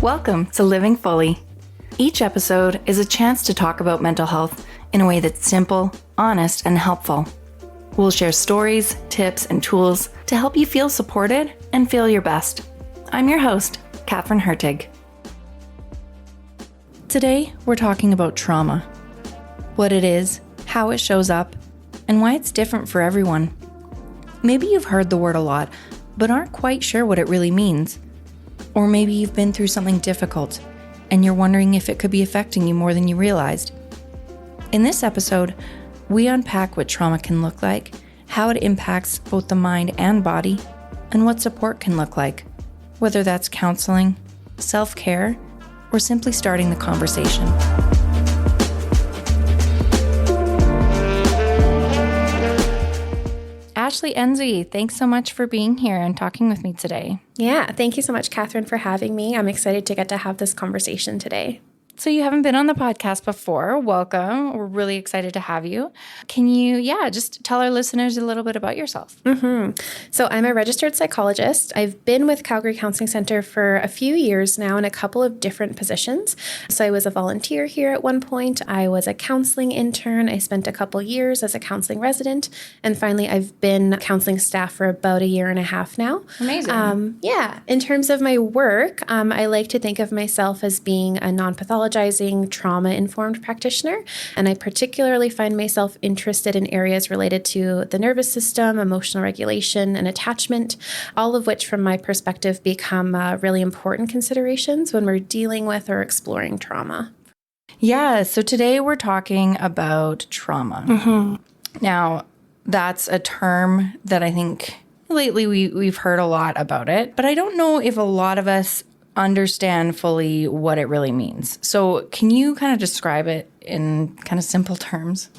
Welcome to Living Fully. Each episode is a chance to talk about mental health in a way that's simple, honest, and helpful. We'll share stories, tips, and tools to help you feel supported and feel your best. I'm your host, Catherine Hertig. Today, we're talking about trauma. What it is, how it shows up, and why it's different for everyone. Maybe you've heard the word a lot, but aren't quite sure what it really means. Or maybe you've been through something difficult, and you're wondering if it could be affecting you more than you realized. In this episode, we unpack what trauma can look like, how it impacts both the mind and body, and what support can look like, whether that's counseling, self-care, or simply starting the conversation. Ashley Enzie, thanks so much for being here and talking with me today. Yeah, thank you so much, Catherine, for having me. I'm excited to get to have this conversation today. So you haven't been on the podcast before. Welcome. We're really excited to have you. Can you, just tell our listeners a little bit about yourself? So I'm a registered psychologist. I've been with Calgary Counselling Centre for a few years now in a couple of different positions. So I was a volunteer here at one point. I was a counseling intern. I spent a couple years as a counseling resident. And finally, I've been counseling staff for about a year and a half now. Amazing. In terms of my work, I like to think of myself as being a non-pathologizing, trauma-informed practitioner. And I particularly find myself interested in areas related to the nervous system, emotional regulation, and attachment, all of which, from my perspective, become really important considerations when we're dealing with or exploring trauma. Yeah, so today we're talking about trauma. Now, that's a term that I think lately we've heard a lot about it, but I don't know if a lot of us understand fully what it really means. So can you kind of describe it in kind of simple terms?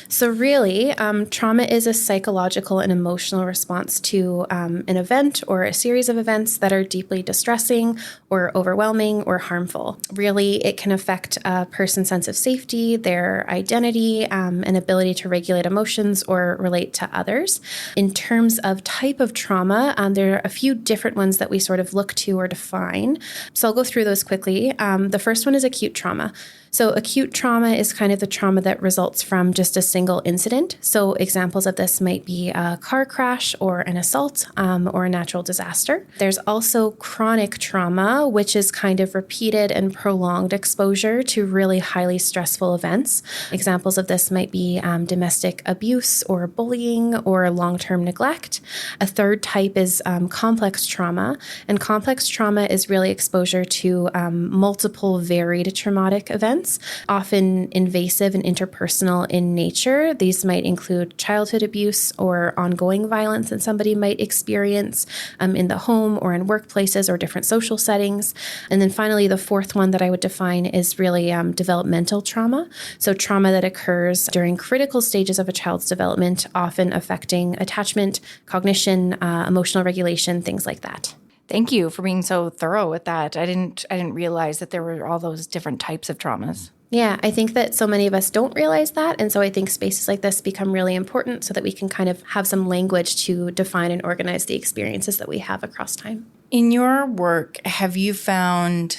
So really, trauma is a psychological and emotional response to an event or a series of events that are deeply distressing or overwhelming or harmful. Really, it can affect a person's sense of safety, their identity, and ability to regulate emotions or relate to others. In terms of type of trauma, there are a few different ones that we sort of look to or define. So I'll go through those quickly. The first one is acute trauma. So acute trauma is kind of the trauma that results from just a single incident. So examples of this might be a car crash or an assault or a natural disaster. There's also chronic trauma, which is kind of repeated and prolonged exposure to really highly stressful events. Examples of this might be domestic abuse or bullying or long-term neglect. A third type is complex trauma. And complex trauma is really exposure to multiple varied traumatic events, often invasive and interpersonal in nature. These might include childhood abuse or ongoing violence that somebody might experience in the home or in workplaces or different social settings. And then finally, the fourth one that I would define is really developmental trauma. So trauma that occurs during critical stages of a child's development, often affecting attachment, cognition, emotional regulation, things like that. Thank you for being so thorough with that. I didn't realize that there were all those different types of traumas. Yeah, I think that so many of us don't realize that. And so I think spaces like this become really important so that we can kind of have some language to define and organize the experiences that we have across time. In your work, have you found,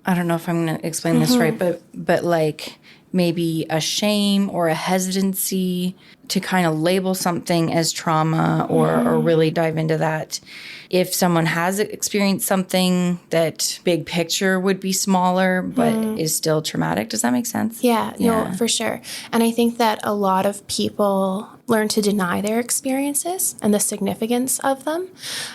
I don't know if I'm going to explain this right, but like maybe a shame or a hesitancy to kind of label something as trauma or really dive into that. If someone has experienced something that big picture would be smaller but is still traumatic. Does that make sense? Yeah, no, for sure. And I think that a lot of people learn to deny their experiences and the significance of them.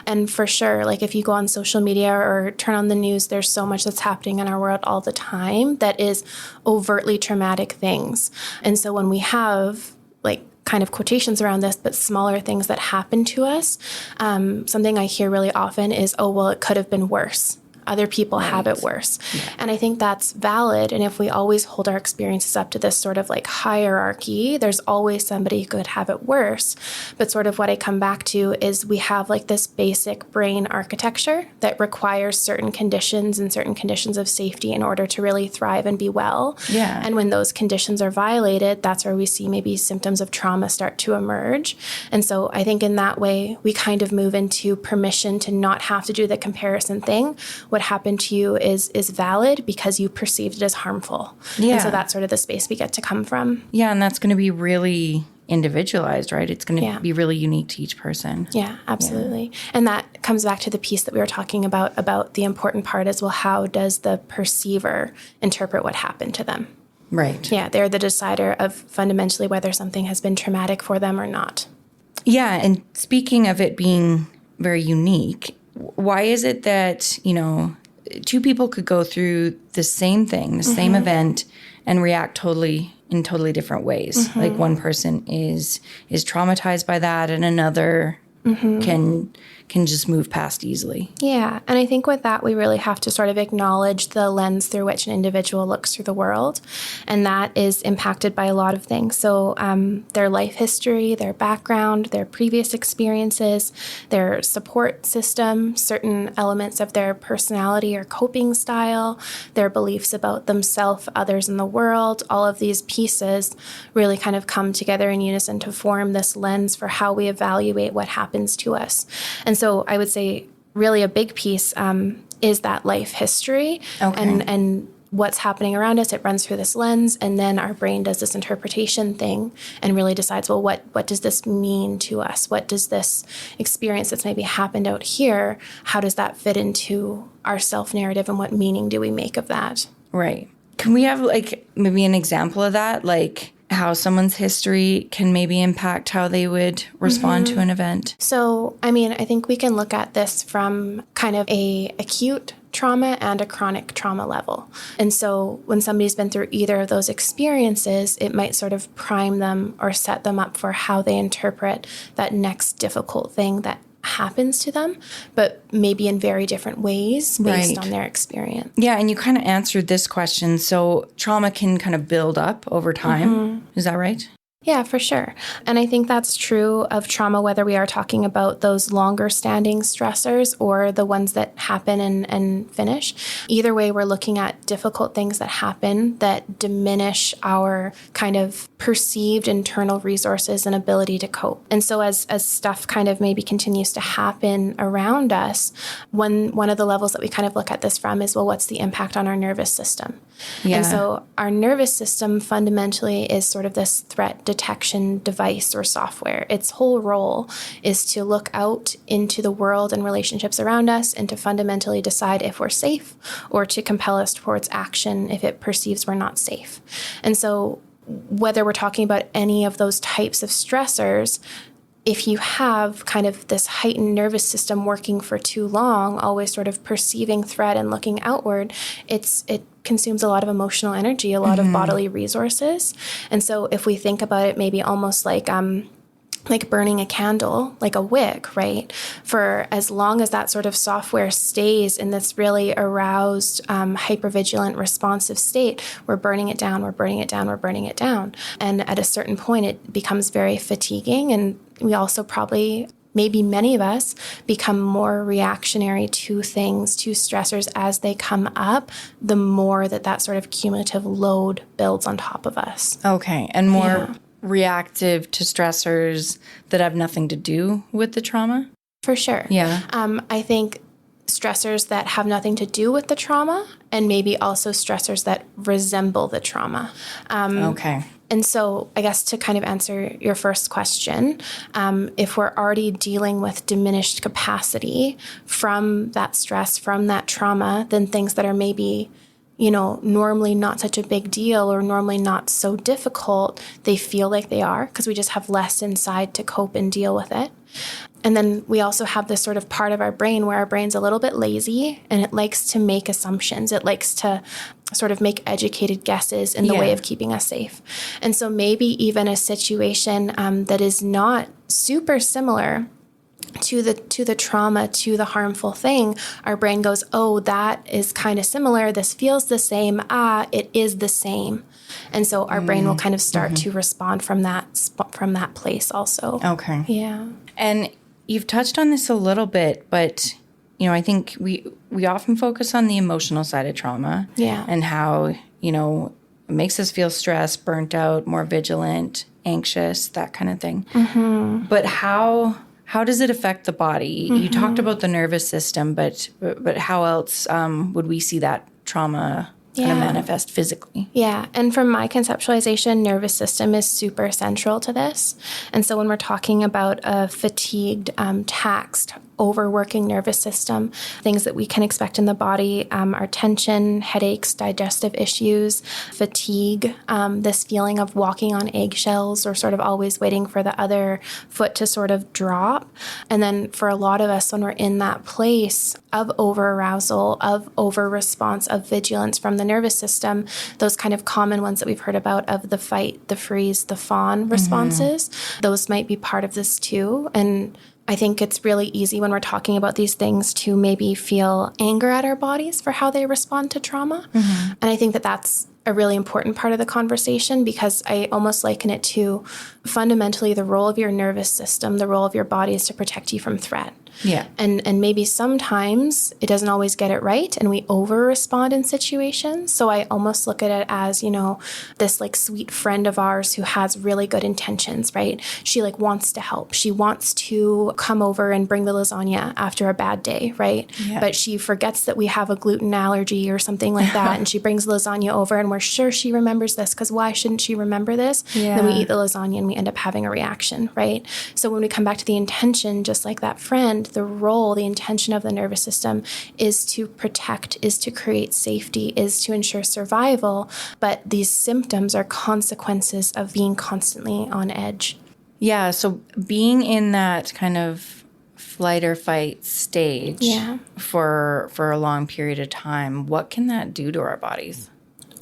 And for sure, like if you go on social media or turn on the news, there's so much that's happening in our world all the time that is overtly traumatic things. And so when we have like kind of quotations around this, but smaller things that happen to us, something I hear really often is, oh, well, it could have been worse. Other people have it worse. Yeah. And I think that's valid. And if we always hold our experiences up to this sort of like hierarchy, there's always somebody who could have it worse. But sort of what I come back to is we have like this basic brain architecture that requires certain conditions and certain conditions of safety in order to really thrive and be well. Yeah. And when those conditions are violated, that's where we see maybe symptoms of trauma start to emerge. And so I think in that way, we kind of move into permission to not have to do the comparison thing. What happened to you is valid because you perceived it as harmful. Yeah. And so that's sort of the space we get to come from. Yeah, and that's going to be really individualized, right? It's going to be really unique to each person. Yeah, absolutely. Yeah. And that comes back to the piece that we were talking about the important part is, well, how does the perceiver interpret what happened to them? Right. Yeah, they're the decider of fundamentally whether something has been traumatic for them or not. Yeah, and speaking of it being very unique, why is it that, two people could go through the same thing, the same event, and react in totally different ways? Mm-hmm. Like one person is traumatized by that, and another can just move past easily. Yeah. And I think with that, we really have to sort of acknowledge the lens through which an individual looks through the world. And that is impacted by a lot of things. So their life history, their background, their previous experiences, their support system, certain elements of their personality or coping style, their beliefs about themselves, others in the world, all of these pieces really kind of come together in unison to form this lens for how we evaluate what happens to us. And so I would say really a big piece is that life history and what's happening around us. It runs through this lens, and then our brain does this interpretation thing and really decides, well, what does this mean to us? What does this experience that's maybe happened out here, how does that fit into our self-narrative, and what meaning do we make of that? Right. Can we have like maybe an example of that? Like how someone's history can maybe impact how they would respond to an event? So, I mean, I think we can look at this from kind of a acute trauma and a chronic trauma level. And so when somebody's been through either of those experiences, it might sort of prime them or set them up for how they interpret that next difficult thing that happens to them, but maybe in very different ways based on their experience. Yeah, and you kind of answered this question. So trauma can kind of build up over time. Is that right? Yeah, for sure. And I think that's true of trauma, whether we are talking about those longer standing stressors or the ones that happen and finish. Either way, we're looking at difficult things that happen that diminish our kind of perceived internal resources and ability to cope. And so as stuff kind of maybe continues to happen around us, one of the levels that we kind of look at this from is, well, what's the impact on our nervous system? Yeah. And so our nervous system fundamentally is sort of this threat detection device or software. Its whole role is to look out into the world and relationships around us and to fundamentally decide if we're safe or to compel us towards action if it perceives we're not safe. And so whether we're talking about any of those types of stressors, if you have kind of this heightened nervous system working for too long, always sort of perceiving threat and looking outward, it consumes a lot of emotional energy, a lot of bodily resources. And so if we think about it maybe almost like burning a candle, like a wick, right? For as long as that sort of software stays in this really aroused, hypervigilant, responsive state, we're burning it down, we're burning it down, we're burning it down. And at a certain point, it becomes very fatiguing. And we also probably, maybe many of us, become more reactionary to things, to stressors as they come up, the more that sort of cumulative load builds on top of us. Okay. And more reactive to stressors that have nothing to do with the trauma? For sure. Yeah. I think stressors that have nothing to do with the trauma, and maybe also stressors that resemble the trauma. Okay. And so I guess to kind of answer your first question, if we're already dealing with diminished capacity from that stress, from that trauma, then things that are maybe normally not such a big deal or normally not so difficult, they feel like they are because we just have less inside to cope and deal with it. And then we also have this sort of part of our brain where our brain's a little bit lazy and it likes to make assumptions. It likes to sort of make educated guesses in the way of keeping us safe. And so maybe even a situation that is not super similar to the trauma, to the harmful thing, our brain goes, oh, that is kind of similar. This feels the same. It is the same. And so our brain will kind of start to respond from that place also. Okay. Yeah. And you've touched on this a little bit, but I think we often focus on the emotional side of trauma. Yeah. And how, it makes us feel stressed, burnt out, more vigilant, anxious, that kind of thing. Mm-hmm. But how does it affect the body? Mm-hmm. You talked about the nervous system, but how else would we see that trauma kind of manifest physically? Yeah. And from my conceptualization, nervous system is super central to this. And so when we're talking about a fatigued, taxed, overworking nervous system, things that we can expect in the body are tension, headaches, digestive issues, fatigue, this feeling of walking on eggshells or sort of always waiting for the other foot to sort of drop. And then for a lot of us, when we're in that place of over-arousal, of over-response, of vigilance from the nervous system, those kind of common ones that we've heard about of the fight, the freeze, the fawn responses, those might be part of this too. And I think it's really easy when we're talking about these things to maybe feel anger at our bodies for how they respond to trauma. Mm-hmm. And I think that that's a really important part of the conversation, because I almost liken it to fundamentally the role of your nervous system, the role of your body is to protect you from threat. Yeah. And maybe sometimes it doesn't always get it right and we over respond in situations. So I almost look at it as, this like sweet friend of ours who has really good intentions, right? She like wants to help. She wants to come over and bring the lasagna after a bad day, right? Yeah. But she forgets that we have a gluten allergy or something like that. And she brings lasagna over and we're sure she remembers this, because why shouldn't she remember this? Yeah. Then we eat the lasagna and we end up having a reaction, right? So when we come back to the intention, just like that friend, the role, the intention of the nervous system is to protect, is to create safety, is to ensure survival. But these symptoms are consequences of being constantly on edge. Yeah. So being in that kind of flight or fight stage for a long period of time, what can that do to our bodies?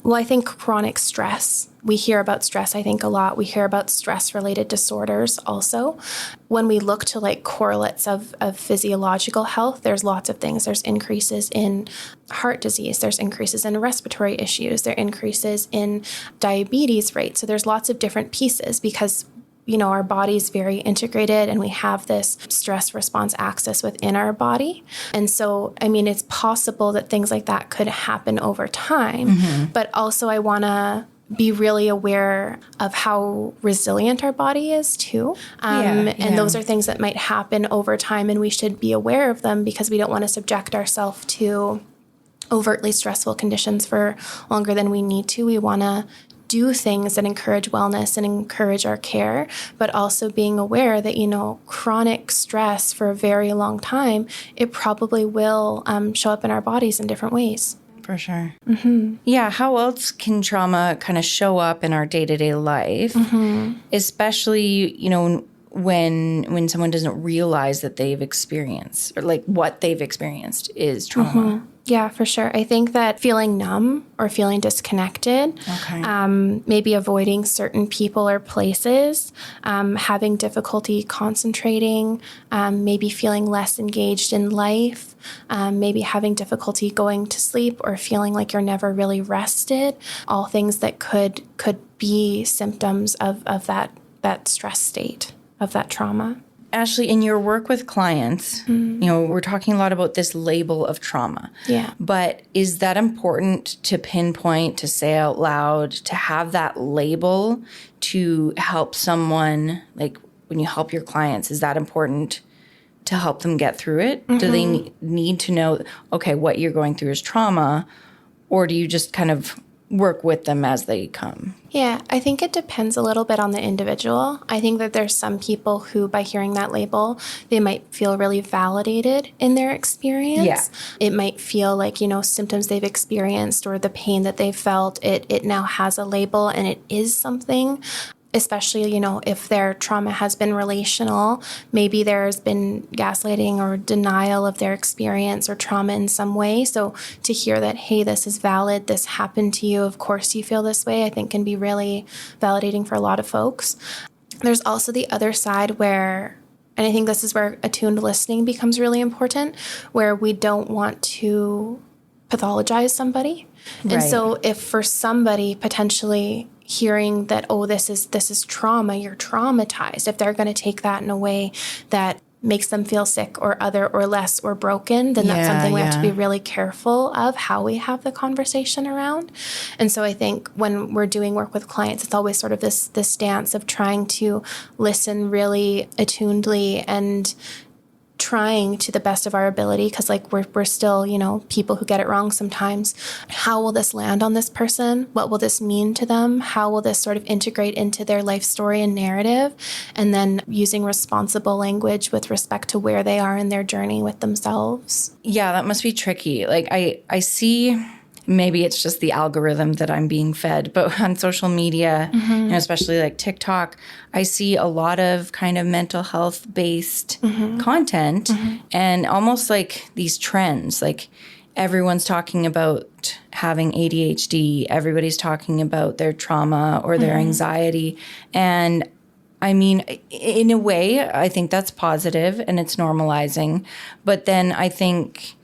Well, I think chronic stress. We hear about stress, I think, a lot. We hear about stress-related disorders also. When we look to like correlates of physiological health, there's lots of things. There's increases in heart disease. There's increases in respiratory issues. There are increases in diabetes rates. So there's lots of different pieces because our body's very integrated and we have this stress response axis within our body. And so, it's possible that things like that could happen over time. Mm-hmm. But also I want to be really aware of how resilient our body is too. And those are things that might happen over time and we should be aware of them because we don't want to subject ourselves to overtly stressful conditions for longer than we need to. We want to do things that encourage wellness and encourage our care, but also being aware that, chronic stress for a very long time, it probably will show up in our bodies in different ways. For sure. Mm-hmm. Yeah. How else can trauma kind of show up in our day-to-day life, especially, when someone doesn't realize that they've experienced or like what they've experienced is trauma? Mm-hmm. Yeah, for sure. I think that feeling numb or feeling disconnected, maybe avoiding certain people or places, having difficulty concentrating, maybe feeling less engaged in life, maybe having difficulty going to sleep or feeling like you're never really rested, all things that could be symptoms of that stress state, of that trauma. Ashley, in your work with clients, we're talking a lot about this label of trauma. Yeah. But is that important to pinpoint, to say out loud, to have that label to help someone, like when you help your clients, is that important to help them get through it? Mm-hmm. Do they need to know, okay, what you're going through is trauma, or do you just kind of work with them as they come? Yeah, I think it depends a little bit on the individual. I think that there's some people who, by hearing that label, they might feel really validated in their experience. Yeah. It might feel like, symptoms they've experienced or the pain that they've felt, it now has a label and it is something. Especially, if their trauma has been relational, maybe there's been gaslighting or denial of their experience or trauma in some way. So to hear that, hey, this is valid, this happened to you, of course you feel this way, I think can be really validating for a lot of folks. There's also the other side where, And I think this is where attuned listening becomes really important, where we don't want to pathologize somebody. And Right. so if for somebody potentially hearing that, oh, this is trauma, you're traumatized, if they're going to take that in a way that makes them feel sick or other or less or broken, then that's something we have to be really careful of how we have the conversation around. And so I think when we're doing work with clients, it's always sort of this dance of trying to listen really attunedly and trying to the best of our ability, because like we're still, people who get it wrong sometimes. How will this land on this person? What will this mean to them? How will this sort of integrate into their life story and narrative? And then using responsible language with respect to where they are in their journey with themselves. Yeah, that must be tricky. Like I see, maybe it's just the algorithm that I'm being fed, but on social media, especially like TikTok, I see a lot of kind of mental health based content and almost like these trends. Like everyone's talking about having ADHD, everybody's talking about their trauma or their anxiety. And I mean, in a way, I think that's positive and it's normalizing. But then I think,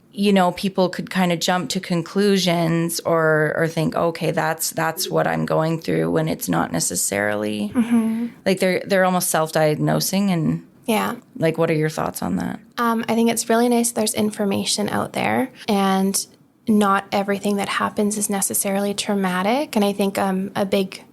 people could kind of jump to conclusions or think, okay, that's what I'm going through, when it's not necessarily like they're almost self-diagnosing. And like, what are your thoughts on that? I think it's really nice there's information out there, and not everything that happens is necessarily traumatic. And I think a big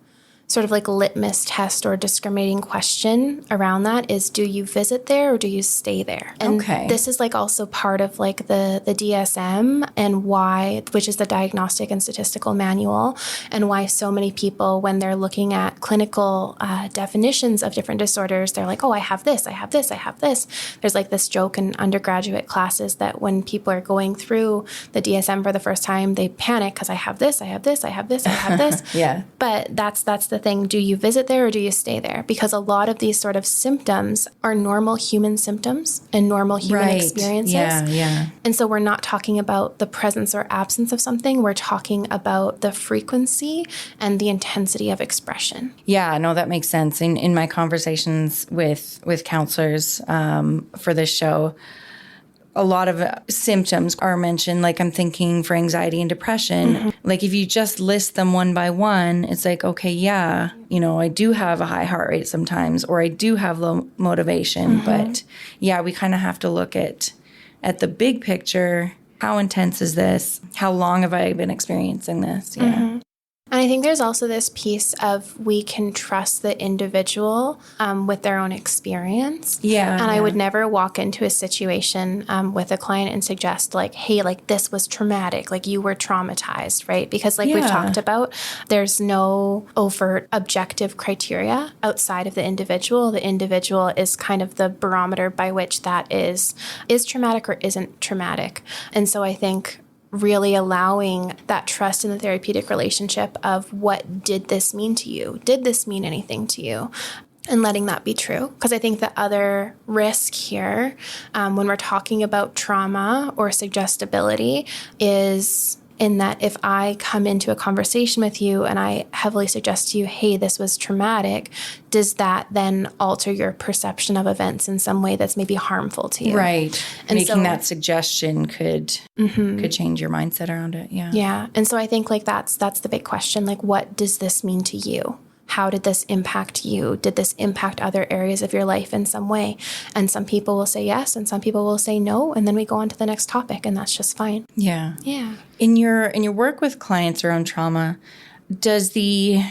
sort of like litmus test or discriminating question around that is, do you visit there or do you stay there? And this is like also part of like the DSM and why, which is the Diagnostic and Statistical Manual, and why so many people, when they're looking at clinical definitions of different disorders, they're like, oh, I have this, I have this, I have this. There's like this joke in undergraduate classes that when people are going through the DSM for the first time, they panic because I have this, I have this, I have this, I have this. But that's the thing. Do you visit there or do you stay there? Because a lot of these sort of symptoms are normal human symptoms and normal human experiences. And so we're not talking about the presence or absence of something. We're talking about the frequency and the intensity of expression. Yeah, no, that makes sense. In my conversations with counselors for this show, a lot of symptoms are mentioned. Like I'm thinking for anxiety and depression, like if you just list them one by one, it's like, okay, yeah, I do have a high heart rate sometimes, or I do have low motivation. But yeah, we kind of have to look at the big picture. How intense is this? How long have I been experiencing this? Yeah. And I think there's also this piece of we can trust the individual with their own experience. And I would never walk into a situation with a client and suggest like, hey, like this was traumatic, like you were traumatized, right? Because like we've talked about, there's no overt objective criteria outside of the individual. The individual is kind of the barometer by which that is traumatic or isn't traumatic. And so I think really allowing that trust in the therapeutic relationship of what did this mean to you? Did this mean anything to you? And letting that be true. Because I think the other risk here when we're talking about trauma or suggestibility is in that if I come into a conversation with you and I heavily suggest to you, hey, this was traumatic, does that then alter your perception of events in some way that's maybe harmful to you? Right. And making that suggestion could change your mindset around it. Yeah. And so I think like that's the big question. Like, what does this mean to you? How did this impact you? Did this impact other areas of your life in some way? And some people will say yes, and some people will say no, and then we go on to the next topic, and that's just fine. Yeah. In your work with clients around trauma, does the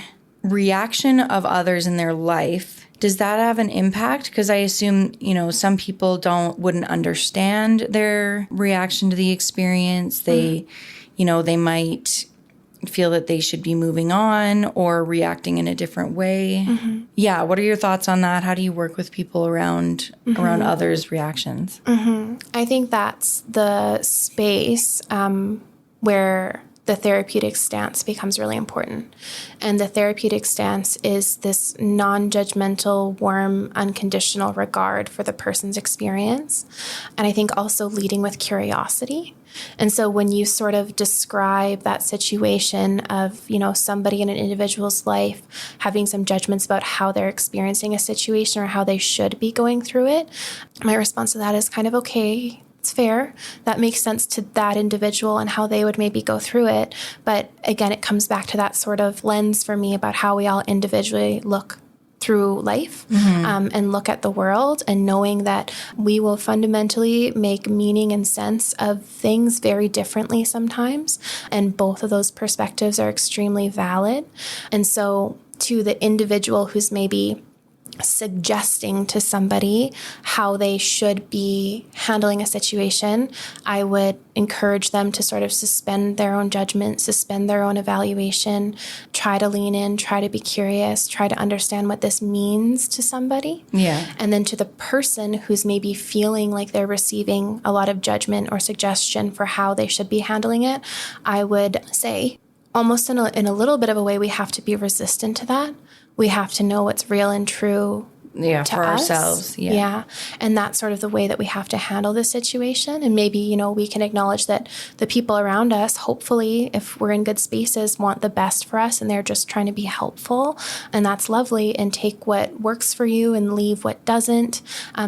reaction of others in their life, does that have an impact? Because I assume, some people wouldn't understand their reaction to the experience. They, they might feel that they should be moving on or reacting in a different way. Yeah. What are your thoughts on that? How do you work with people around others' reactions? I think that's the space where the therapeutic stance becomes really important. And the therapeutic stance is this non-judgmental, warm, unconditional regard for the person's experience. And I think also leading with curiosity. And so when you sort of describe that situation of, somebody in an individual's life having some judgments about how they're experiencing a situation or how they should be going through it, my response to that is kind of, okay, it's fair. That makes sense to that individual and how they would maybe go through it. But again, it comes back to that sort of lens for me about how we all individually look through life and look at the world, and knowing that we will fundamentally make meaning and sense of things very differently sometimes. And both of those perspectives are extremely valid. And so to the individual who's maybe suggesting to somebody how they should be handling a situation, I would encourage them to sort of suspend their own judgment, suspend their own evaluation, try to lean in, try to be curious, try to understand what this means to somebody. Yeah. And then to the person who's maybe feeling like they're receiving a lot of judgment or suggestion for how they should be handling it, I would say, almost in a little bit of a way, we have to be resistant to that. We have to know what's real and true to for us. ourselves. Yeah. And that's sort of the way that we have to handle this situation. And maybe, we can acknowledge that the people around us, hopefully, if we're in good spaces, want the best for us and they're just trying to be helpful. And that's lovely. And take what works for you and leave what doesn't.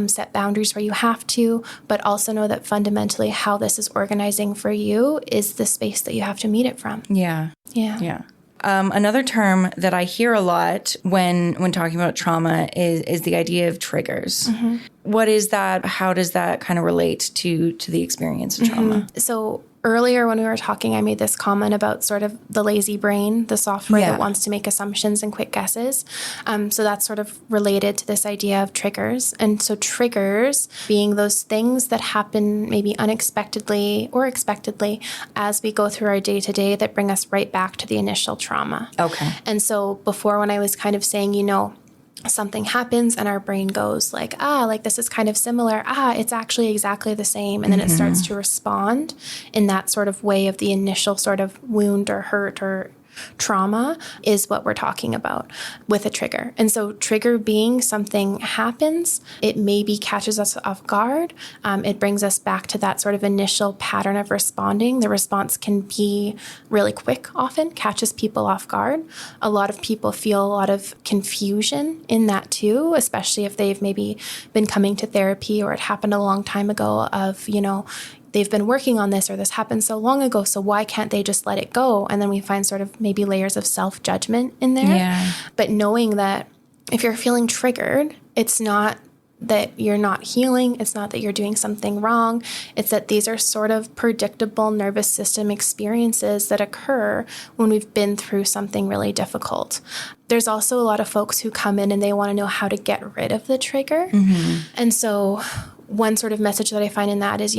Set boundaries where you have to, but also know that fundamentally how this is organizing for you is the space that you have to meet it from. Yeah. Yeah. Yeah. Another term that I hear a lot when talking about trauma is the idea of triggers. Mm-hmm. What is that? How does that kind of relate to the experience of trauma? Mm-hmm. So earlier when we were talking, I made this comment about sort of the lazy brain, the software that wants to make assumptions and quick guesses. So that's sort of related to this idea of triggers. And so triggers being those things that happen maybe unexpectedly or expectedly as we go through our day-to-day that bring us right back to the initial trauma. Okay. And so before, when I was kind of saying, something happens and our brain goes like this is kind of similar. It's actually exactly the same. And then it starts to respond in that sort of way of the initial sort of wound or hurt or trauma is what we're talking about with a trigger. And so trigger being something happens, it maybe catches us off guard. It brings us back to that sort of initial pattern of responding. The response can be really quick, often catches people off guard. A lot of people feel a lot of confusion in that too, especially if they've maybe been coming to therapy or it happened a long time ago of, they've been working on this or this happened so long ago, so why can't they just let it go? And then we find sort of maybe layers of self-judgment in there. Yeah. But knowing that if you're feeling triggered, it's not that you're not healing. It's not that you're doing something wrong. It's that these are sort of predictable nervous system experiences that occur when we've been through something really difficult. There's also a lot of folks who come in and they want to know how to get rid of the trigger. Mm-hmm. And so one sort of message that I find in that is,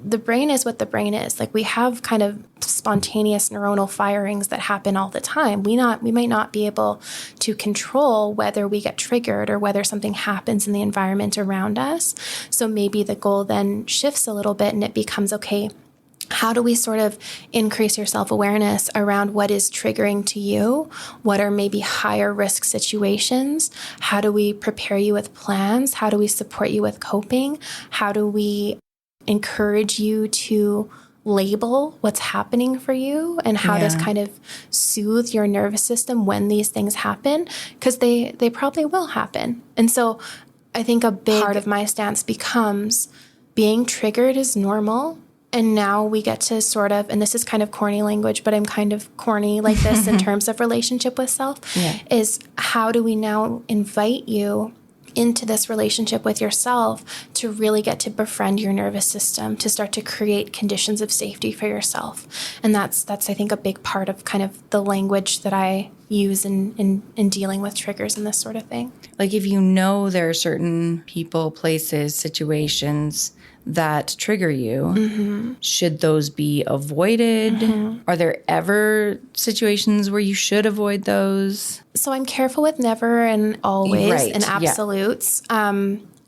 the brain is what the brain is. Like, we have kind of spontaneous neuronal firings that happen all the time. We might not be able to control whether we get triggered or whether something happens in the environment around us. So maybe the goal then shifts a little bit and it becomes, okay, how do we sort of increase your self-awareness around what is triggering to you? What are maybe higher risk situations? How do we prepare you with plans? How do we support you with coping? How do we encourage you to label what's happening for you and how to kind of soothe your nervous system when these things happen? Because they probably will happen. And so I think a big part of my stance becomes being triggered is normal. And now we get to sort of, and this is kind of corny language, but I'm kind of corny like this in terms of relationship with self, is how do we now invite you into this relationship with yourself to really get to befriend your nervous system, to start to create conditions of safety for yourself. And that's I think, a big part of kind of the language that I use in dealing with triggers and this sort of thing. Like, if there are certain people, places, situations that trigger you, should those be avoided? Are there ever situations where you should avoid those? So I'm careful with never and always and absolutes.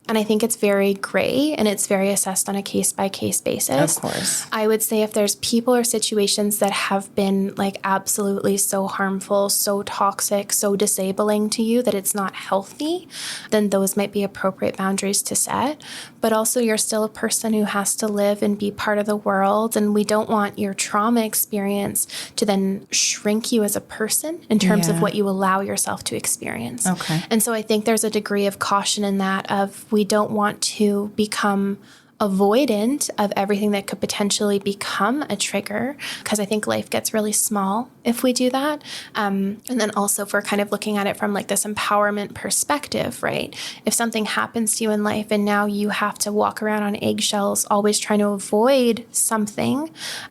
And I think it's very gray and it's very assessed on a case-by-case basis. Of course. I would say if there's people or situations that have been like absolutely so harmful, so toxic, so disabling to you that it's not healthy, then those might be appropriate boundaries to set. But also you're still a person who has to live and be part of the world. And we don't want your trauma experience to then shrink you as a person in terms of what you allow yourself to experience. Okay. And so I think there's a degree of caution in that of we don't want to become avoidant of everything that could potentially become a trigger, because I think life gets really small if we do that. And then also if we're kind of looking at it from like this empowerment perspective, right? If something happens to you in life and now you have to walk around on eggshells, always trying to avoid something,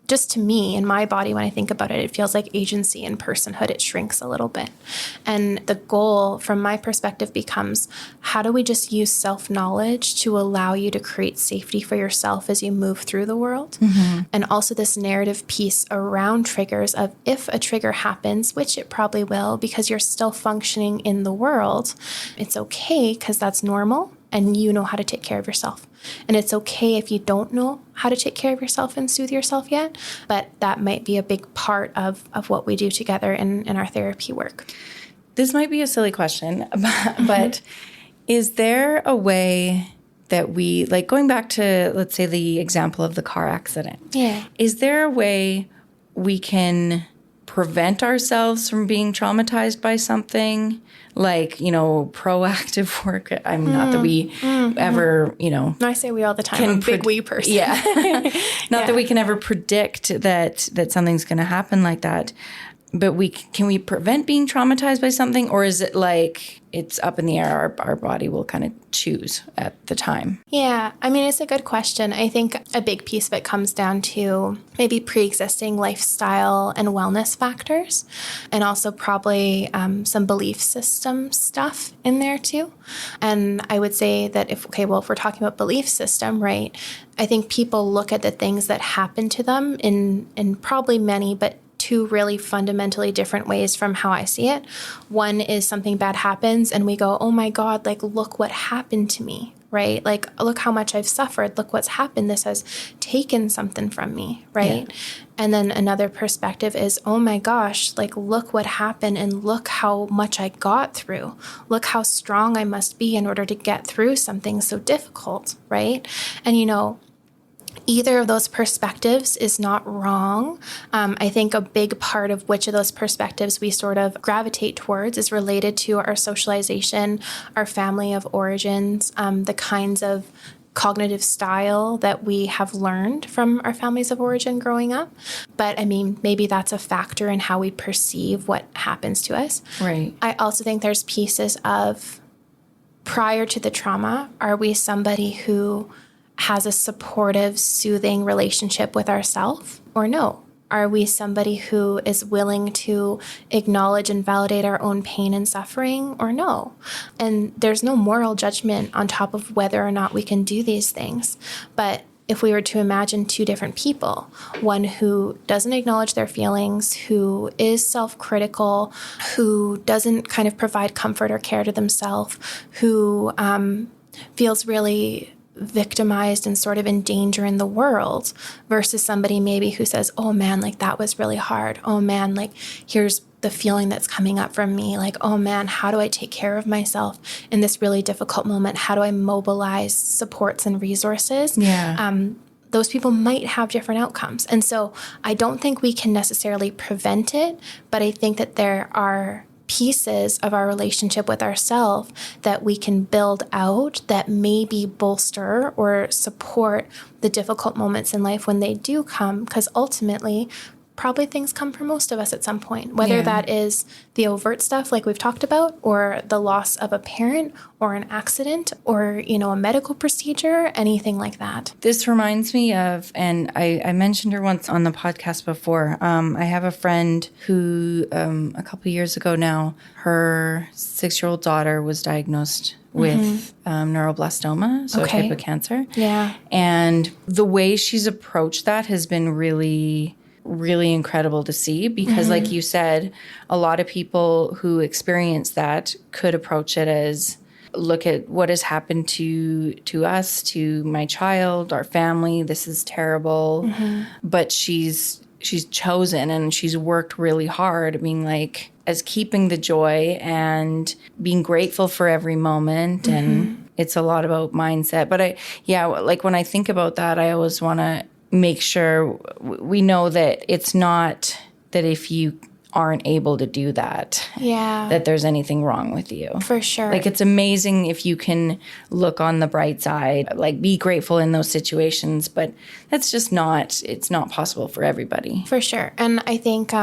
just to me in my body, when I think about it, it feels like agency and personhood, it shrinks a little bit. And the goal from my perspective becomes, how do we just use self-knowledge to allow you to create safety for yourself as you move through the world? And also this narrative piece around triggers of if a trigger happens, which it probably will because you're still functioning in the world, it's okay because that's normal and you know how to take care of yourself. And it's okay if you don't know how to take care of yourself and soothe yourself yet, but that might be a big part of what we do together in our therapy work. This might be a silly question, but is there a way that we, like going back to, let's say, the example of the car accident. Yeah. Is there a way we can prevent ourselves from being traumatized by something? Like, you know, proactive work. I mean, not that we ever, you know. I say we all the time. I'm a big we person. Yeah. Not that we can ever predict that something's going to happen like that. But can we prevent being traumatized by something? Or is it like it's up in the air, our body will kind of choose at the time? Yeah, I mean, it's a good question. I think a big piece of it comes down to maybe pre-existing lifestyle and wellness factors, and also probably some belief system stuff in there too. And I would say that if we're talking about belief system, right, I think people look at the things that happen to them in probably many, but two really fundamentally different ways from how I see it. One is something bad happens and we go, oh my God, like, look what happened to me, right? Like, look how much I've suffered. Look what's happened. This has taken something from me, right? Yeah. And then another perspective is, oh my gosh, like, look what happened and look how much I got through. Look how strong I must be in order to get through something so difficult, right? And, you know, either of those perspectives is not wrong. I think a big part of which of those perspectives we sort of gravitate towards is related to our socialization, our family of origins, the kinds of cognitive style that we have learned from our families of origin growing up. But I mean, maybe that's a factor in how we perceive what happens to us. Right. I also think there's pieces of prior to the trauma, are we somebody who has a supportive, soothing relationship with ourselves, or no? Are we somebody who is willing to acknowledge and validate our own pain and suffering, or no? And there's no moral judgment on top of whether or not we can do these things. But if we were to imagine two different people, one who doesn't acknowledge their feelings, who is self-critical, who doesn't kind of provide comfort or care to themselves, who feels really victimized and sort of in danger in the world, versus somebody maybe who says, oh man, like, that was really hard. Oh man, like, here's the feeling that's coming up from me. Like, oh man, how do I take care of myself in this really difficult moment? How do I mobilize supports and resources? Yeah. Those people might have different outcomes. And so I don't think we can necessarily prevent it, but I think that there are pieces of our relationship with ourselves that we can build out that maybe bolster or support the difficult moments in life when they do come, because ultimately probably things come for most of us at some point, whether that is the overt stuff like we've talked about, or the loss of a parent, or an accident, or, you know, a medical procedure, anything like that. This reminds me of, and I mentioned her once on the podcast before, I have a friend who a couple of years ago now, her 6-year-old daughter was diagnosed with neuroblastoma, so a type of cancer. Yeah. And the way she's approached that has been really incredible to see, because like you said, a lot of people who experience that could approach it as, look at what has happened to us, to my child, our family. This is terrible. But she's chosen and she's worked really hard, being like, as keeping the joy and being grateful for every moment. And it's a lot about mindset. But like when I think about that, I always want to make sure we know that it's not that if you aren't able to do that, that there's anything wrong with you. For sure. Like, it's amazing if you can look on the bright side, like be grateful in those situations, but that's just it's not possible for everybody. For sure. And I think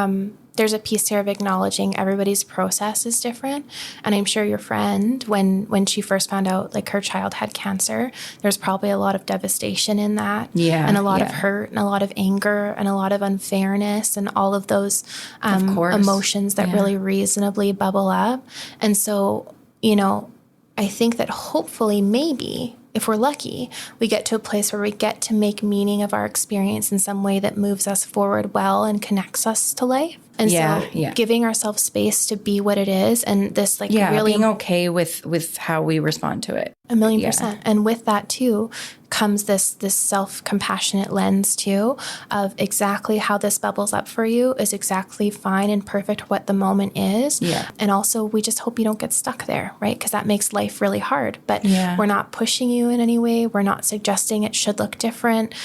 there's a piece here of acknowledging everybody's process is different. And I'm sure your friend, when she first found out like her child had cancer, there's probably a lot of devastation in that. And a lot of hurt and a lot of anger and a lot of unfairness and all of those emotions that really reasonably bubble up. And so, I think that hopefully maybe if we're lucky, we get to a place where we get to make meaning of our experience in some way that moves us forward well and connects us to life. And so giving ourselves space to be what it is, and this really being okay with how we respond to it. 1,000,000%. And with that too comes this self-compassionate lens too of exactly how this bubbles up for you is exactly fine and perfect what the moment is. And also we just hope you don't get stuck there, right? Because that makes life really hard. But we're not pushing you in any way. We're not suggesting it should look different.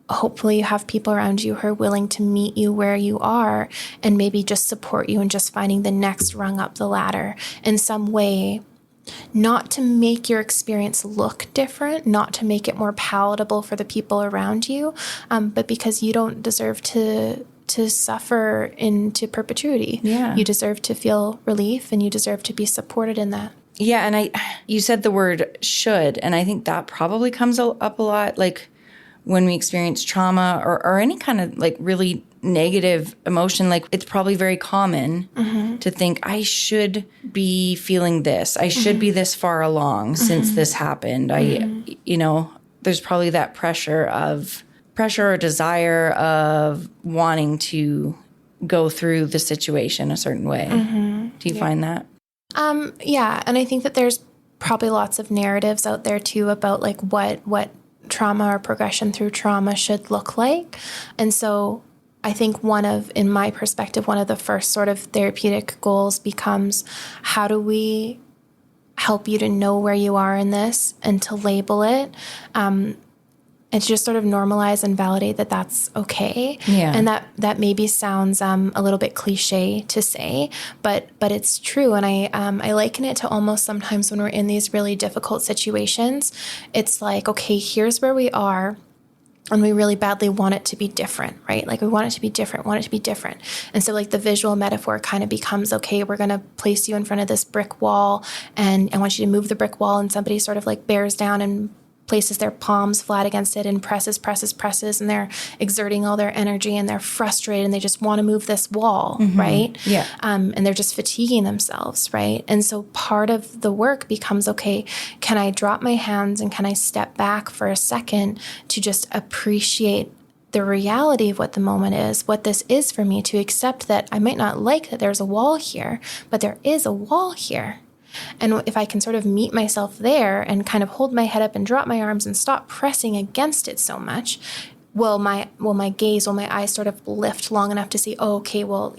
Hopefully you have people around you who are willing to meet you where you are and maybe just support you in just finding the next rung up the ladder in some way, not to make your experience look different, not to make it more palatable for the people around you, but because you don't deserve to suffer into perpetuity. You deserve to feel relief and you deserve to be supported in that. And you said the word should, and I think that probably comes up a lot, like when we experience trauma or any kind of like really negative emotion, like it's probably very common to think, I should be feeling this. I should be this far along since this happened. There's probably that pressure or desire of wanting to go through the situation a certain way. Do you find that? And I think that there's probably lots of narratives out there too about like what trauma or progression through trauma should look like. And so I think in my perspective, one of the first sort of therapeutic goals becomes, how do we help you to know where you are in this and to label it, and to just sort of normalize and validate that that's okay. And that maybe sounds a little bit cliche to say, but it's true. And I liken it to almost sometimes when we're in these really difficult situations, it's like, okay, here's where we are. And we really badly want it to be different, right? Like we want it to be different, And so like the visual metaphor kind of becomes, okay, we're going to place you in front of this brick wall and I want you to move the brick wall, and somebody sort of like bears down and places their palms flat against it and presses, and they're exerting all their energy and they're frustrated and they just want to move this wall, right? And they're just fatiguing themselves, right? And so part of the work becomes, okay, can I drop my hands and can I step back for a second to just appreciate the reality of what the moment is, what this is for me, to accept that I might not like that there's a wall here, but there is a wall here. And if I can sort of meet myself there and kind of hold my head up and drop my arms and stop pressing against it so much, will my eyes sort of lift long enough to see, oh, okay, well,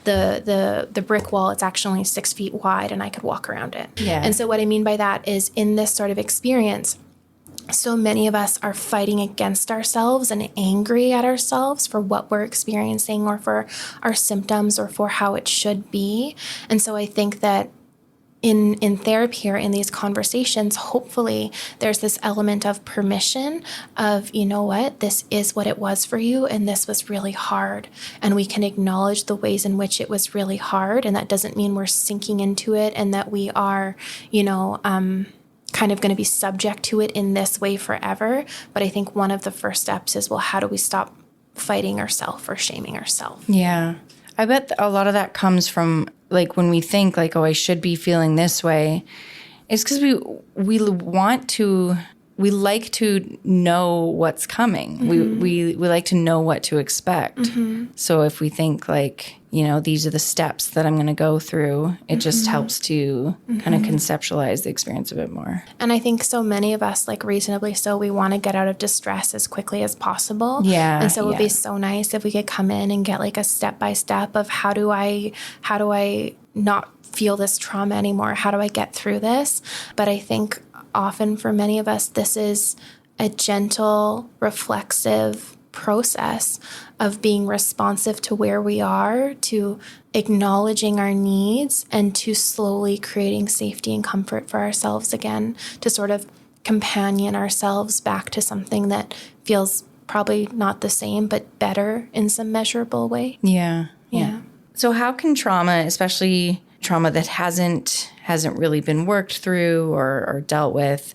the brick wall, it's actually 6 feet wide and I could walk around it. And so what I mean by that is, in this sort of experience, so many of us are fighting against ourselves and angry at ourselves for what we're experiencing or for our symptoms or for how it should be. And so I think that in therapy or in these conversations, hopefully there's this element of permission of, you know what, this is what it was for you and this was really hard. And we can acknowledge the ways in which it was really hard. And that doesn't mean we're sinking into it and that we are, kind of going to be subject to it in this way forever. But I think one of the first steps is, well, how do we stop fighting ourselves or shaming ourselves? Yeah. I bet a lot of that comes from, like, when we think, like, oh, I should be feeling this way, it's because we like to know what's coming. We like to know what to expect. So if we think, like, these are the steps that I'm going to go through. It just helps to kind of conceptualize the experience a bit more. And I think so many of us, like reasonably so, we want to get out of distress as quickly as possible. Yeah. And so it would be so nice if we could come in and get like a step-by-step of how do I not feel this trauma anymore? How do I get through this? But I think often for many of us, this is a gentle, reflexive process of being responsive to where we are, to acknowledging our needs, and to slowly creating safety and comfort for ourselves again, to sort of companion ourselves back to something that feels probably not the same, but better in some measurable way. Yeah. So how can trauma, especially trauma that hasn't really been worked through or dealt with,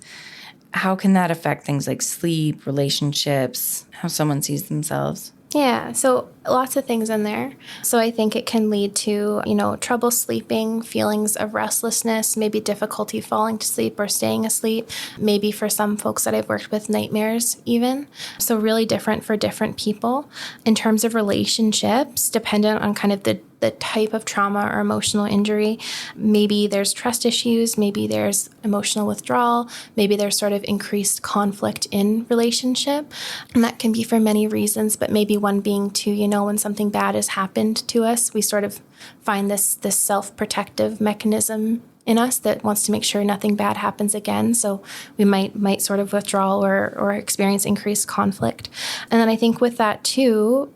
how can that affect things like sleep, relationships, how someone sees themselves? Yeah, so lots of things in there. So I think it can lead to, trouble sleeping, feelings of restlessness, maybe difficulty falling to sleep or staying asleep. Maybe for some folks that I've worked with, nightmares even. So really different for different people. In terms of relationships, dependent on kind of the type of trauma or emotional injury, maybe there's trust issues, maybe there's emotional withdrawal, maybe there's sort of increased conflict in relationship. And that can be for many reasons, but maybe one being to, when something bad has happened to us, we sort of find this self-protective mechanism in us that wants to make sure nothing bad happens again. So we might sort of withdraw or experience increased conflict. And then I think with that too,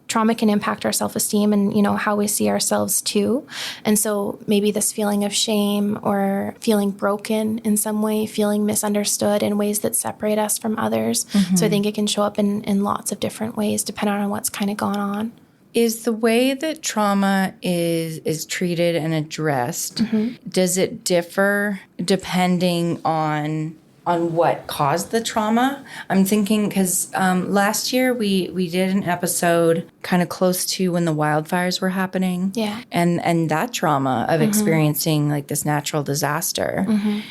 trauma can impact our self-esteem and, how we see ourselves too. And so maybe this feeling of shame or feeling broken in some way, feeling misunderstood in ways that separate us from others. So I think it can show up in lots of different ways depending on what's kind of gone on. Is the way that trauma is treated and addressed, does it differ depending on what caused the trauma? I'm thinking because last year we did an episode kind of close to when the wildfires were happening. Yeah. And that trauma of experiencing like this natural disaster.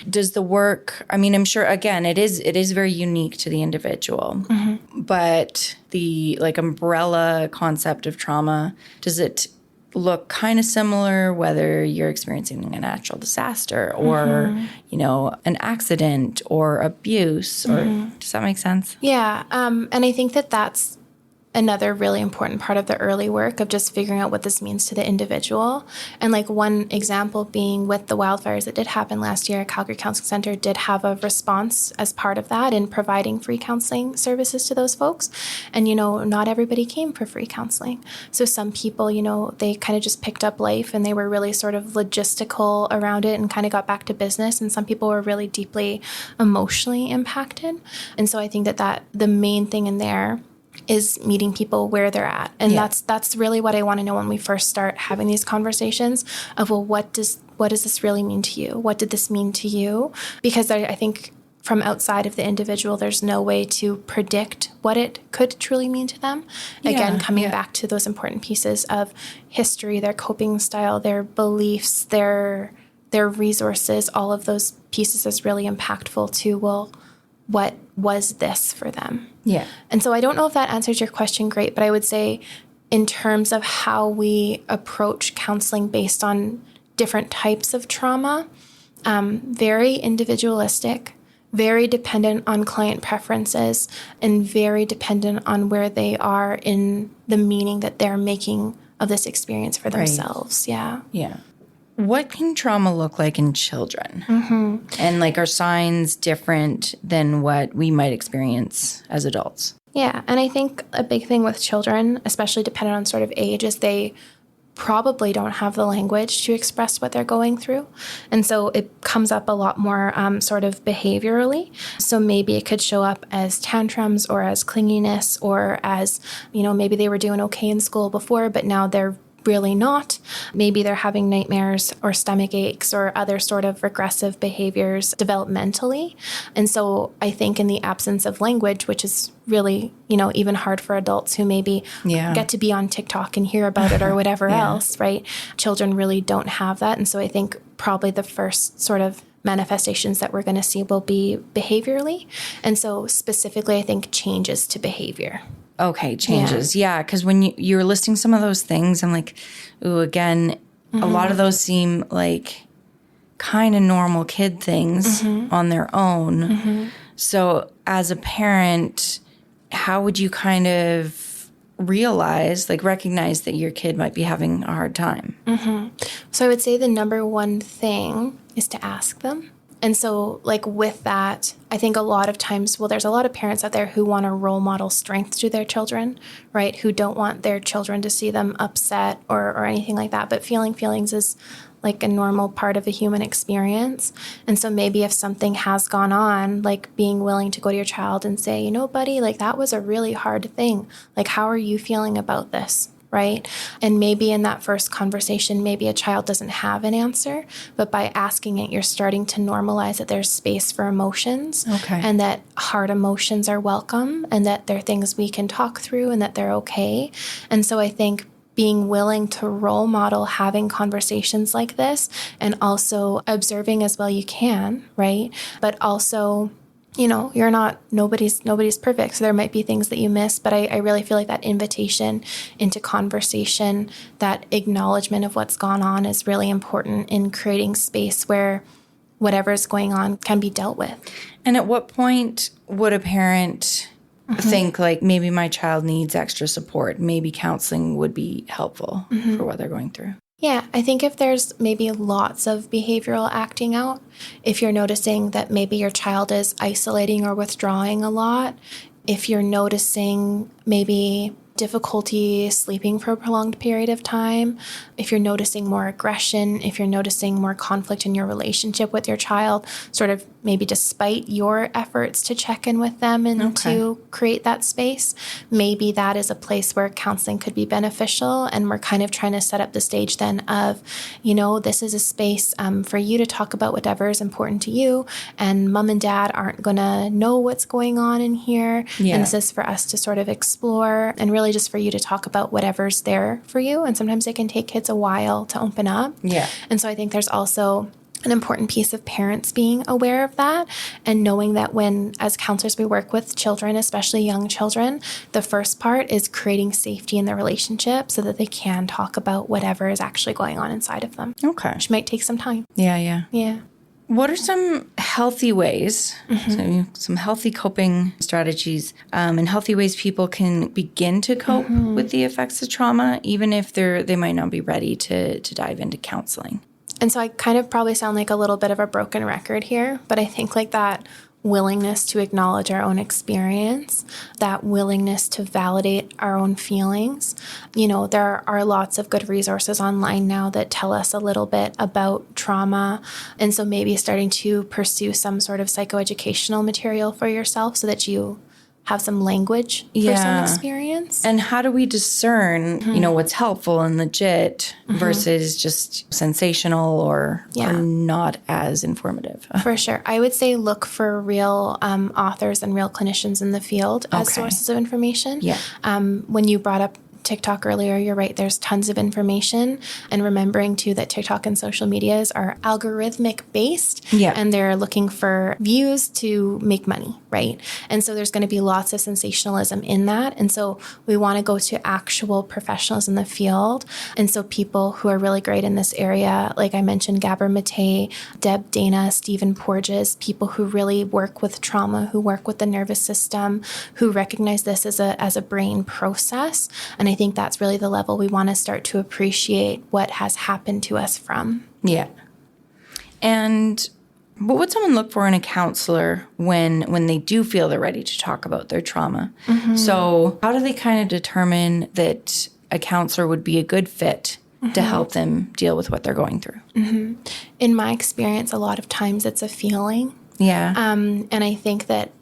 Does the work, I'm sure, again, it is very unique to the individual. But the like umbrella concept of trauma, does it look kind of similar whether you're experiencing a natural disaster or, an accident or abuse? Or does that make sense? Yeah. And I think that's another really important part of the early work of just figuring out what this means to the individual. And like one example being with the wildfires that did happen last year, Calgary Counselling Centre did have a response as part of that in providing free counseling services to those folks. And, not everybody came for free counseling. So some people, they kind of just picked up life and they were really sort of logistical around it and kind of got back to business. And some people were really deeply emotionally impacted. And so I think that the main thing in there is meeting people where they're at. And that's really what I want to know when we first start having these conversations of, well, what does this really mean to you? What did this mean to you? Because I think from outside of the individual, there's no way to predict what it could truly mean to them. Again, coming back to those important pieces of history, their coping style, their beliefs, their resources, all of those pieces is really impactful to, well, what was this for them? Yeah. And so I don't know if that answers your question great, but I would say in terms of how we approach counseling based on different types of trauma, very individualistic, very dependent on client preferences, and very dependent on where they are in the meaning that they're making of this experience for themselves. Yeah. Yeah. What can trauma look like in children? And like, are signs different than what we might experience as adults? Yeah. And I think a big thing with children, especially dependent on sort of age, is they probably don't have the language to express what they're going through. And so it comes up a lot more sort of behaviorally. So maybe it could show up as tantrums or as clinginess or as, maybe they were doing okay in school before, but now they're really not. Maybe they're having nightmares or stomach aches or other sort of regressive behaviors developmentally. And so I think in the absence of language, which is really, even hard for adults who maybe get to be on TikTok and hear about it or whatever else, right? Children really don't have that. And so I think probably the first sort of manifestations that we're going to see will be behaviorally. And so specifically, I think changes to behavior. okay, changes. Yeah, because when you're listing some of those things, I'm like, ooh, again, a lot of those seem like kind of normal kid things on their own. So as a parent, how would you kind of recognize that your kid might be having a hard time? So I would say the number one thing is to ask them. And so, like, with that, I think a lot of times, well, there's a lot of parents out there who want to role model strength to their children, right? Who don't want their children to see them upset or anything like that. But feeling feelings is like a normal part of a human experience. And so maybe if something has gone on, like being willing to go to your child and say, you know, buddy, like that was a really hard thing. Like, how are you feeling about this? Right? And maybe in that first conversation, maybe a child doesn't have an answer, but by asking it, you're starting to normalize that there's space for emotions and that hard emotions are welcome and that they're things we can talk through and that they're okay. And so I think being willing to role model having conversations like this and also observing as well you can, right? But also, you know, nobody's perfect. So there might be things that you miss, but I really feel like that invitation into conversation, that acknowledgement of what's gone on is really important in creating space where whatever's going on can be dealt with. And at what point would a parent think like maybe my child needs extra support? Maybe counseling would be helpful for what they're going through. Yeah, I think if there's maybe lots of behavioral acting out, if you're noticing that maybe your child is isolating or withdrawing a lot, if you're noticing maybe difficulty sleeping for a prolonged period of time, if you're noticing more aggression, if you're noticing more conflict in your relationship with your child, sort of maybe despite your efforts to check in with them and to create that space, maybe that is a place where counseling could be beneficial. And we're kind of trying to set up the stage then of, you know, this is a space for you to talk about whatever is important to you, and mom and dad aren't going to know what's going on in here. Yeah. And this is for us to sort of explore and really just for you to talk about whatever's there for you. And sometimes it can take kids a while to open up. Yeah. And so I think there's also an important piece of parents being aware of that and knowing that when, as counselors, we work with children, especially young children, the first part is creating safety in the relationship so that they can talk about whatever is actually going on inside of them. Okay. Which might take some time. Yeah. Yeah. What are some healthy ways, some healthy coping strategies, and healthy ways people can begin to cope with the effects of trauma, even if they might not be ready to dive into counseling? And so I kind of probably sound like a little bit of a broken record here, but I think like that willingness to acknowledge our own experience, that willingness to validate our own feelings. You know, there are lots of good resources online now that tell us a little bit about trauma. And so maybe starting to pursue some sort of psychoeducational material for yourself so that you have some language for some experience. And how do we discern, you know, what's helpful and legit versus just sensational or not as informative? For sure. I would say look for real authors and real clinicians in the field as sources of information. Yeah. When you brought up TikTok earlier, you're right, there's tons of information. And remembering too that TikTok and social medias are algorithmic based and they're looking for views to make money, right? And so there's going to be lots of sensationalism in that. And so we want to go to actual professionals in the field. And so people who are really great in this area, like I mentioned, Gabor Mate, Deb Dana, Stephen Porges, people who really work with trauma, who work with the nervous system, who recognize this as a brain process. And I think that's really the level we want to start to appreciate what has happened to us from. Yeah. And what would someone look for in a counselor when they do feel they're ready to talk about their trauma? So how do they kind of determine that a counselor would be a good fit to help them deal with what they're going through? In my experience, a lot of times it's a feeling. Yeah. And I think that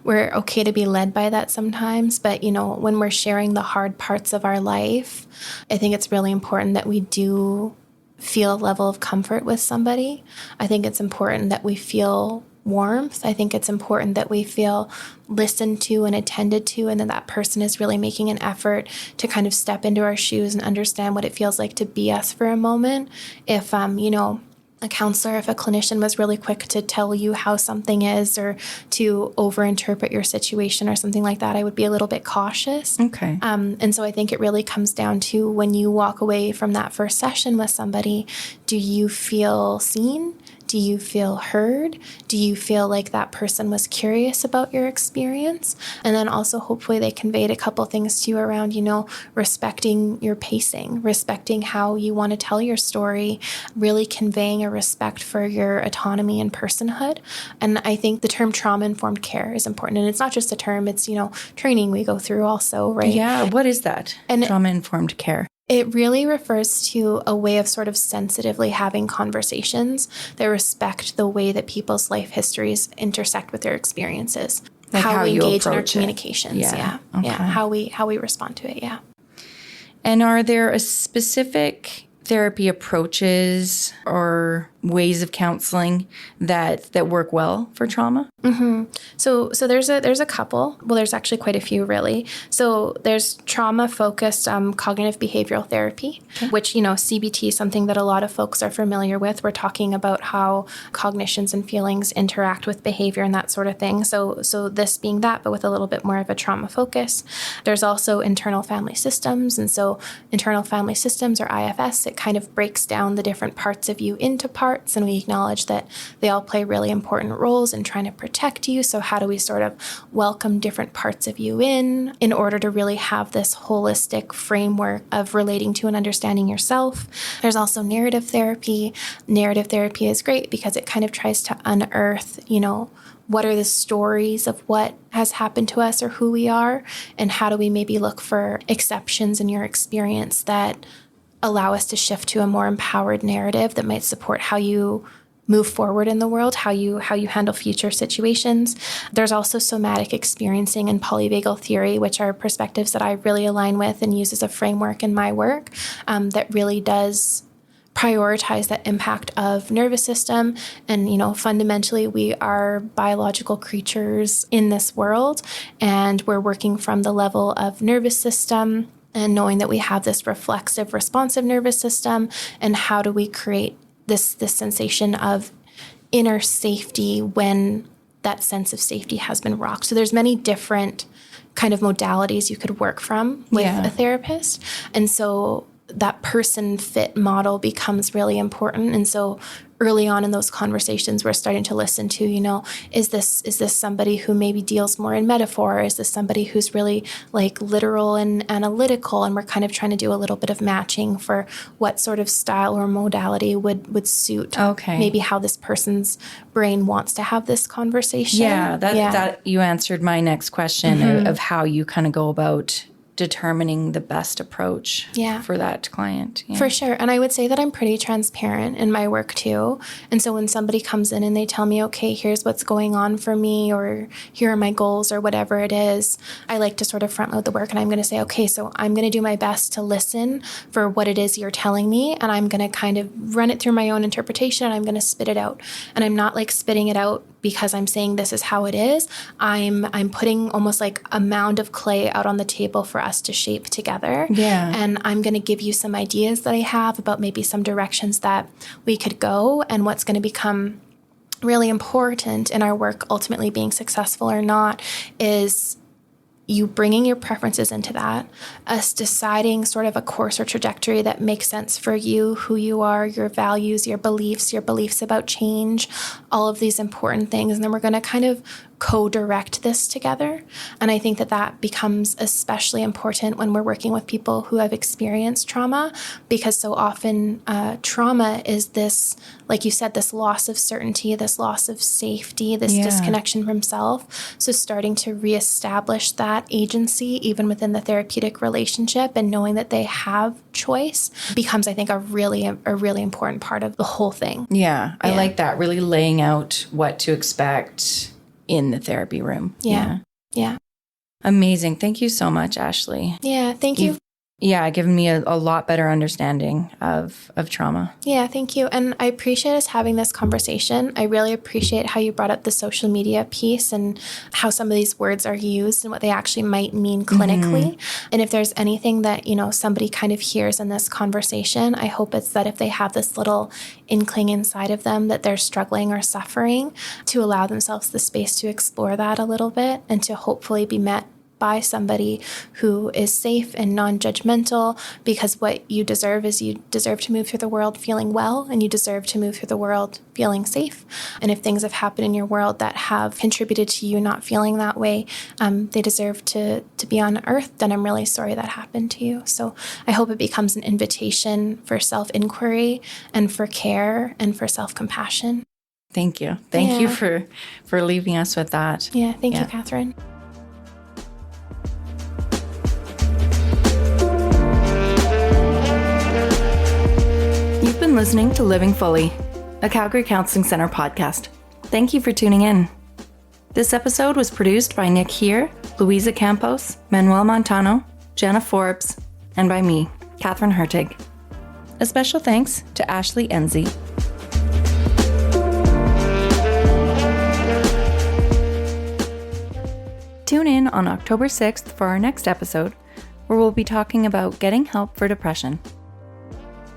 we're okay to be led by that sometimes, but you know, when we're sharing the hard parts of our life, I think it's really important that we do feel a level of comfort with somebody. I think it's important that we feel warmth. I think it's important that we feel listened to and attended to, and that person is really making an effort to kind of step into our shoes and understand what it feels like to be us for a moment. If, you know, a counselor, if a clinician was really quick to tell you how something is or to overinterpret your situation or something like that, I would be a little bit cautious. Okay. And so I think it really comes down to when you walk away from that first session with somebody, do you feel seen? Do you feel heard? Do you feel like that person was curious about your experience? And then also hopefully they conveyed a couple things to you around, respecting your pacing, respecting how you want to tell your story, really conveying a respect for your autonomy and personhood. And I think the term trauma-informed care is important. And it's not just a term, it's, training we go through also, right? Yeah. What is that? And trauma-informed care. It really refers to a way of sort of sensitively having conversations that respect the way that people's life histories intersect with their experiences. Like how we you engage in our approach it. communications. Yeah. Okay. Yeah. How we respond to it. Yeah. And are there a specific therapy approaches or ways of counseling that work well for trauma? Mm-hmm. So there's a couple. Well, there's actually quite a few, really. So there's trauma-focused cognitive behavioral therapy, which, CBT is something that a lot of folks are familiar with. We're talking about how cognitions and feelings interact with behavior and that sort of thing. So this being that, but with a little bit more of a trauma focus. There's also internal family systems. And so internal family systems, or IFS, it kind of breaks down the different parts of you into parts. And we acknowledge that they all play really important roles in trying to protect you. So how do we sort of welcome different parts of you in order to really have this holistic framework of relating to and understanding yourself? There's also narrative therapy. Narrative therapy is great because it kind of tries to unearth, what are the stories of what has happened to us or who we are, and how do we maybe look for exceptions in your experience that allow us to shift to a more empowered narrative that might support how you move forward in the world, how you handle future situations. There's also somatic experiencing and polyvagal theory, which are perspectives that I really align with and use as a framework in my work that really does prioritize that impact of nervous system. And, fundamentally, we are biological creatures in this world, and we're working from the level of nervous system and knowing that we have this reflexive, responsive nervous system, and how do we create this sensation of inner safety when that sense of safety has been rocked. So there's many different kind of modalities you could work from with a therapist. And so that person fit model becomes really important. And so early on in those conversations, we're starting to listen to, is this somebody who maybe deals more in metaphor? Is this somebody who's really like literal and analytical? And we're kind of trying to do a little bit of matching for what sort of style or modality would suit maybe how this person's brain wants to have this conversation. Yeah, that you answered my next question of how you kind of go about determining the best approach for that client. Yeah. For sure. And I would say that I'm pretty transparent in my work too. And so when somebody comes in and they tell me, okay, here's what's going on for me, or here are my goals, or whatever it is, I like to sort of front load the work, and I'm going to say, okay, so I'm going to do my best to listen for what it is you're telling me, and I'm going to kind of run it through my own interpretation, and I'm going to spit it out. And I'm not like spitting it out because I'm saying this is how it is. I'm putting almost like a mound of clay out on the table for us to shape together. Yeah. And I'm going to give you some ideas that I have about maybe some directions that we could go, and what's going to become really important in our work ultimately being successful or not is you bringing your preferences into that, us deciding sort of a course or trajectory that makes sense for you, who you are, your values, your beliefs about change, all of these important things. And then we're going to kind of co-direct this together. And I think that becomes especially important when we're working with people who have experienced trauma, because so often trauma is this, like you said, this loss of certainty, this loss of safety, this disconnection from self. So starting to reestablish that agency, even within the therapeutic relationship, and knowing that they have choice becomes, I think, a really important part of the whole thing. Yeah, I like that. Really laying out what to expect in the therapy room. Yeah. Amazing. Thank you so much, Ashley. Yeah, thank you. given me a lot better understanding of trauma. Yeah, thank you. And I appreciate us having this conversation. I really appreciate how you brought up the social media piece and how some of these words are used and what they actually might mean clinically. And if there's anything that, somebody kind of hears in this conversation, I hope it's that if they have this little inkling inside of them that they're struggling or suffering, to allow themselves the space to explore that a little bit and to hopefully be met by somebody who is safe and non-judgmental, because what you deserve is you deserve to move through the world feeling well, and you deserve to move through the world feeling safe. And if things have happened in your world that have contributed to you not feeling that way, they deserve to be on earth, then I'm really sorry that happened to you. So I hope it becomes an invitation for self-inquiry and for care and for self-compassion. Thank you. Thank you for leaving us with that. Yeah, thank you, Catherine. You've been listening to Living Fully, a Calgary Counselling Centre podcast. Thank you for tuning in. This episode was produced by Nick Here, Louisa Campos, Manuel Montano, Jenna Forbes, and by me, Catherine Hertig. A special thanks to Ashley Enzie. Tune in on October 6th for our next episode, where we'll be talking about getting help for depression.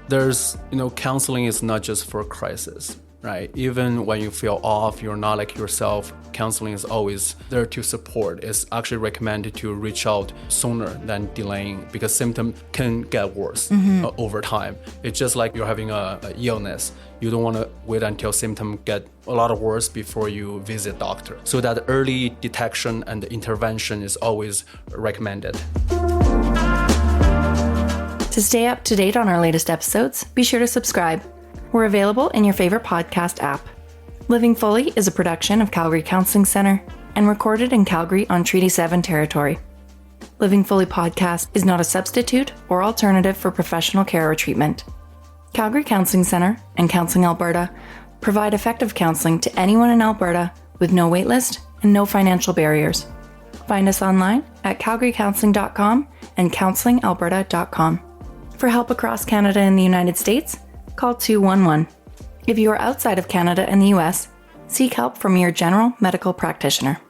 There's, counseling is not just for crisis, right? Even when you feel off, you're not like yourself, counseling is always there to support. It's actually recommended to reach out sooner than delaying, because symptoms can get worse over time. It's just like you're having a illness. You don't want to wait until symptoms get a lot worse before you visit doctor. So that early detection and intervention is always recommended. To stay up to date on our latest episodes, be sure to subscribe. We're available in your favorite podcast app. Living Fully is a production of Calgary Counselling Centre and recorded in Calgary on Treaty 7 territory. Living Fully podcast is not a substitute or alternative for professional care or treatment. Calgary Counselling Centre and Counselling Alberta provide effective counselling to anyone in Alberta with no waitlist and no financial barriers. Find us online at calgarycounselling.com and counsellingalberta.com. For help across Canada and the United States, call 211. If you are outside of Canada and the US, seek help from your general medical practitioner.